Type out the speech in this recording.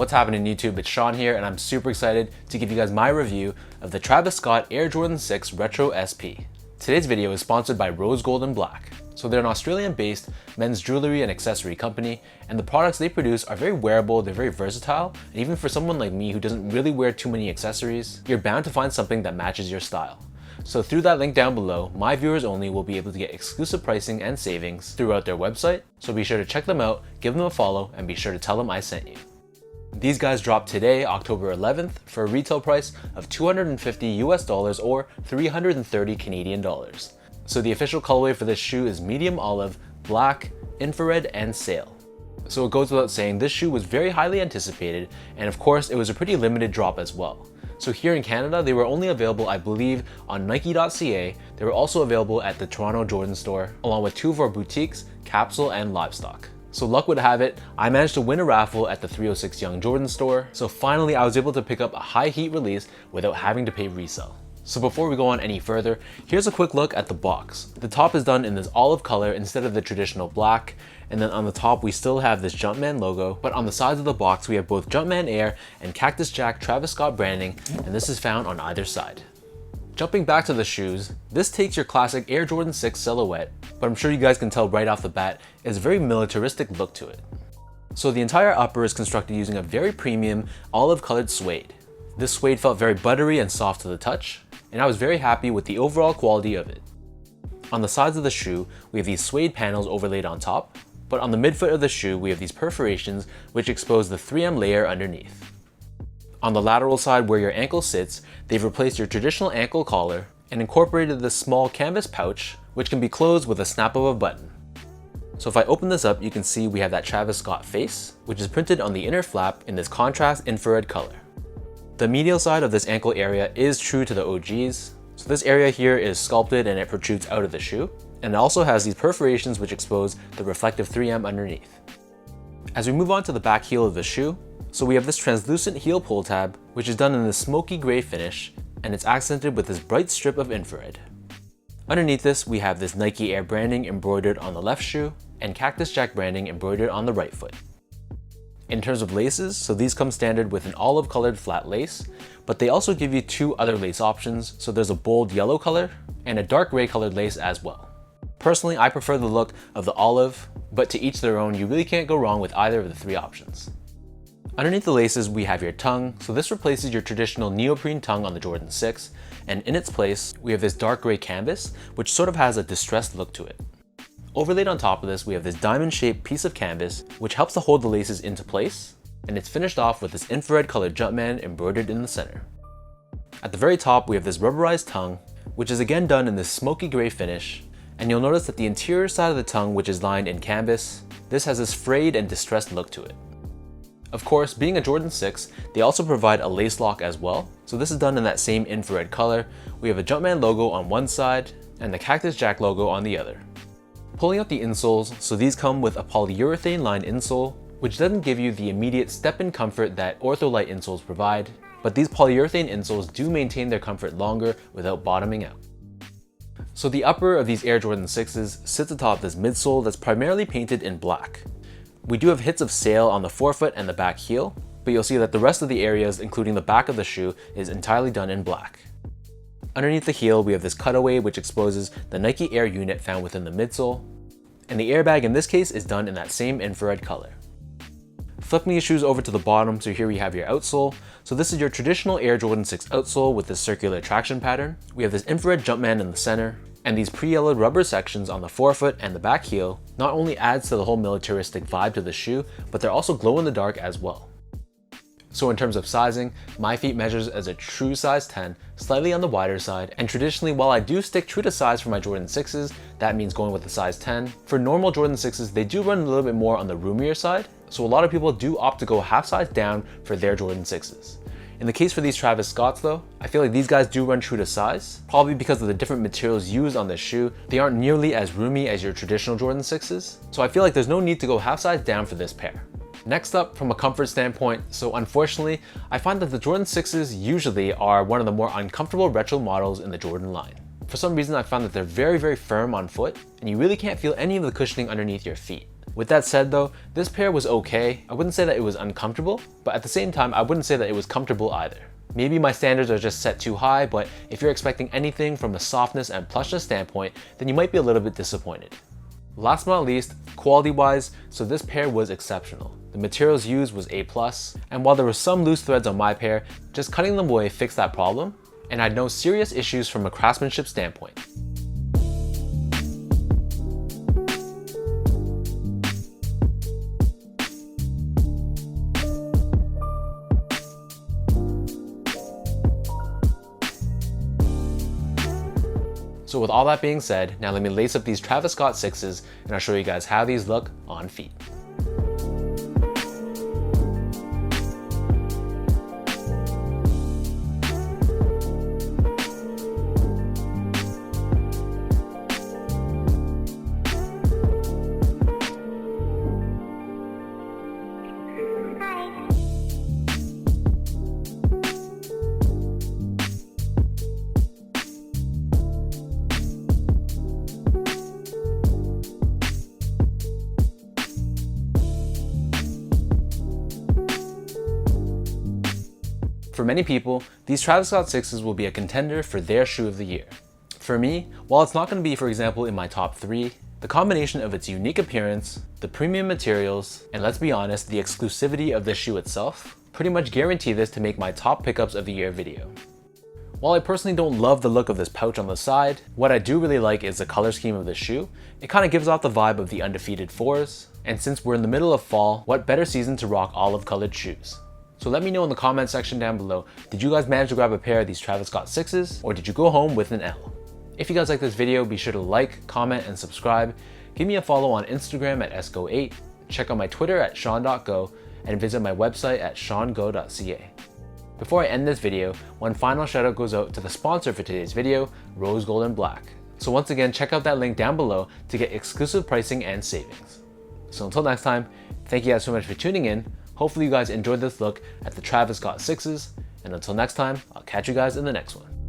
What's happening YouTube? It's Sean here and I'm super excited to give you guys my review of the Travis Scott Air Jordan 6 Retro SP. Today's video is sponsored by Rose Gold and Black. So they're an Australian-based men's jewelry and accessory company, and the products they produce are very wearable, they're very versatile, and even for someone like me who doesn't really wear too many accessories, you're bound to find something that matches your style. So through that link down below, my viewers only will be able to get exclusive pricing and savings throughout their website, so be sure to check them out, give them a follow, and be sure to tell them I sent you. These guys dropped today, October 11th, for a retail price of $250 US or 330 Canadian dollars. So the official colorway for this shoe is medium olive, black, infrared, and sail. So it goes without saying, this shoe was very highly anticipated, and of course it was a pretty limited drop as well. So here in Canada, they were only available, I believe, on Nike.ca. They were also available at the Toronto Jordan store, along with two of our boutiques, Capsule and Livestock. So luck would have it, I managed to win a raffle at the 306 Young Jordan store, so finally I was able to pick up a high heat release without having to pay resale. So before we go on any further, here's a quick look at the box. The top is done in this olive color instead of the traditional black, and then on the top we still have this Jumpman logo, but on the sides of the box we have both Jumpman Air and Cactus Jack Travis Scott branding, and this is found on either side. Jumping back to the shoes, this takes your classic Air Jordan 6 silhouette, but I'm sure you guys can tell right off the bat, it's a very militaristic look to it. So the entire upper is constructed using a very premium olive colored suede. This suede felt very buttery and soft to the touch, and I was very happy with the overall quality of it. On the sides of the shoe, we have these suede panels overlaid on top, but on the midfoot of the shoe, we have these perforations which expose the 3M layer underneath. On the lateral side where your ankle sits, they've replaced your traditional ankle collar and incorporated this small canvas pouch which can be closed with a snap of a button. So if I open this up, you can see we have that Travis Scott face, which is printed on the inner flap in this contrast infrared color. The medial side of this ankle area is true to the OGs, so this area here is sculpted and it protrudes out of the shoe, and it also has these perforations which expose the reflective 3M underneath. As we move on to the back heel of the shoe, so we have this translucent heel pull tab, which is done in this smoky gray finish, and it's accented with this bright strip of infrared. Underneath this, we have this Nike Air branding embroidered on the left shoe, and Cactus Jack branding embroidered on the right foot. In terms of laces, so these come standard with an olive colored flat lace, but they also give you two other lace options, so there's a bold yellow color and a dark gray colored lace as well. Personally, I prefer the look of the olive, but to each their own, you really can't go wrong with either of the three options. Underneath the laces, we have your tongue, so this replaces your traditional neoprene tongue on the Jordan 6, and in its place, we have this dark gray canvas, which sort of has a distressed look to it. Overlaid on top of this, we have this diamond-shaped piece of canvas, which helps to hold the laces into place, and it's finished off with this infrared colored Jumpman embroidered in the center. At the very top, we have this rubberized tongue, which is again done in this smoky gray finish, and you'll notice that the interior side of the tongue, which is lined in canvas, this has this frayed and distressed look to it. Of course, being a Jordan 6, they also provide a lace lock as well, so this is done in that same infrared color. We have a Jumpman logo on one side and the Cactus Jack logo on the other. Pulling out the insoles, so these come with a polyurethane lined insole, which doesn't give you the immediate step-in comfort that Ortholite insoles provide, but these polyurethane insoles do maintain their comfort longer without bottoming out. So the upper of these Air Jordan 6s sits atop this midsole that's primarily painted in black. We do have hits of sail on the forefoot and the back heel, but you'll see that the rest of the areas, including the back of the shoe, is entirely done in black. Underneath the heel, we have this cutaway which exposes the Nike Air unit found within the midsole, and the airbag in this case is done in that same infrared color. Flipping the shoes over to the bottom, so here we have your outsole. So this is your traditional Air Jordan 6 outsole with this circular traction pattern. We have this infrared Jumpman in the center, and these pre-yellowed rubber sections on the forefoot and the back heel not only adds to the whole militaristic vibe to the shoe, but they're also glow in the dark as well. So in terms of sizing, my feet measures as a true size 10, slightly on the wider side, and traditionally while I do stick true to size for my Jordan 6s, that means going with a size 10. For normal Jordan 6s, they do run a little bit more on the roomier side, so a lot of people do opt to go half size down for their Jordan 6s. In the case for these Travis Scotts though, I feel like these guys do run true to size, probably because of the different materials used on this shoe. They aren't nearly as roomy as your traditional Jordan 6s, so I feel like there's no need to go half size down for this pair. Next up, from a comfort standpoint, so unfortunately, I find that the Jordan 6s usually are one of the more uncomfortable retro models in the Jordan line. For some reason, I found that they're very firm on foot, and you really can't feel any of the cushioning underneath your feet. With that said though, this pair was okay. I wouldn't say that it was uncomfortable, but at the same time, I wouldn't say that it was comfortable either. Maybe my standards are just set too high, but if you're expecting anything from a softness and plushness standpoint, then you might be a little bit disappointed. Last but not least, quality-wise, so this pair was exceptional. The materials used was A+, and while there were some loose threads on my pair, just cutting them away fixed that problem, and I had no serious issues from a craftsmanship standpoint. So with all that being said, now let me lace up these Travis Scott 6s and I'll show you guys how these look on feet. For many people, these Travis Scott 6s will be a contender for their shoe of the year. For me, while it's not going to be, for example, in my top 3, the combination of its unique appearance, the premium materials, and let's be honest, the exclusivity of the shoe itself, pretty much guarantee this to make my top pickups of the year video. While I personally don't love the look of this pouch on the side, what I do really like is the color scheme of the shoe. It kind of gives off the vibe of the undefeated 4s, and since we're in the middle of fall, what better season to rock olive colored shoes? So let me know in the comment section down below, did you guys manage to grab a pair of these Travis Scott 6s, or did you go home with an L? If you guys like this video, be sure to like, comment, and subscribe. Give me a follow on Instagram at sgo8, check out my Twitter at sean.go, and visit my website at seango.ca. Before I end this video, one final shout out goes out to the sponsor for today's video, Rose Gold & Black. So once again, check out that link down below to get exclusive pricing and savings. So until next time, thank you guys so much for tuning in. Hopefully you guys enjoyed this look at the Travis Scott 6s, and until next time, I'll catch you guys in the next one.